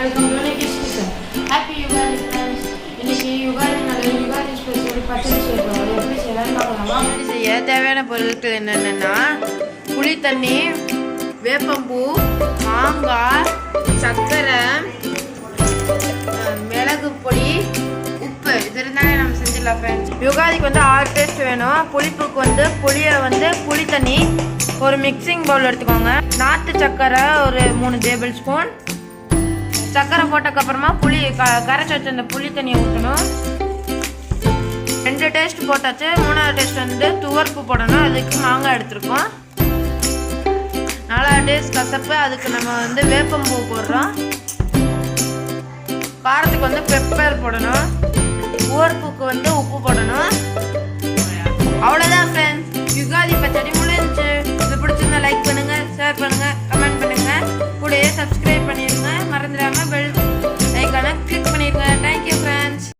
Welcome to Nikhish kitchen. Happy Ugadi friends. இன்னைக்கு Ugadi special பச்சடி செய்ய போகிறோம். எப்படி செய்யலாம்னு பார்க்கலாமா? பச்சடி செய்ய தேவையான பொருட்கள் என்னென்னா புளி தண்ணி, வேப்பம்பூ, மாங்காய், சர்க்கரை, மிளகு பொடி, உப்பு. இது இருந்தாலே நம்ம செஞ்சிடலாம் ஃப்ரெண்ட்ஸ். யுகாதிக்கு 6 டேஸ்ட் வேணும். புளிப்புக்கு புளி தண்ணி ஒரு மிக்சிங் பவுல் எடுத்துக்கோங்க. நாட்டு சர்க்கரை ஒரு 3 டேபிள் ஸ்பூன். சர்க்கரை போட்டதுக்கப்புறமா கரைச்சி வச்ச அந்த புளி தண்ணியை ஊற்றணும். 2 டேஸ்ட் போட்டாச்சு. 3வது டேஸ்ட் துவர்ப்பு போடணும். அதுக்கு மாங்காய் எடுத்துருக்கோம். 4வது டேஸ்ட் கசப்பு. அதுக்கு நம்ம வேப்பம்பூ போடுறோம். காரத்துக்கு பெப்பர் போடணும். துவர்ப்புக்கு உப்பு போடணும். அவ்வளோதான் ஃப்ரெண்ட்ஸ், யுகாதி பச்சடி முடிஞ்சு. இது பிடிச்சிருந்தா லைக் பண்ணுங்க, ஷேர் பண்ணுங்க, கமெண்ட் பண்ணுங்க. கூடயே சப்ஸ்கிரைப் பண்ணிடுங்க. மறந்துடாம பெல் ஐக்கானை கிளிக் பண்ணிடுங்க. தேங்க்யூ.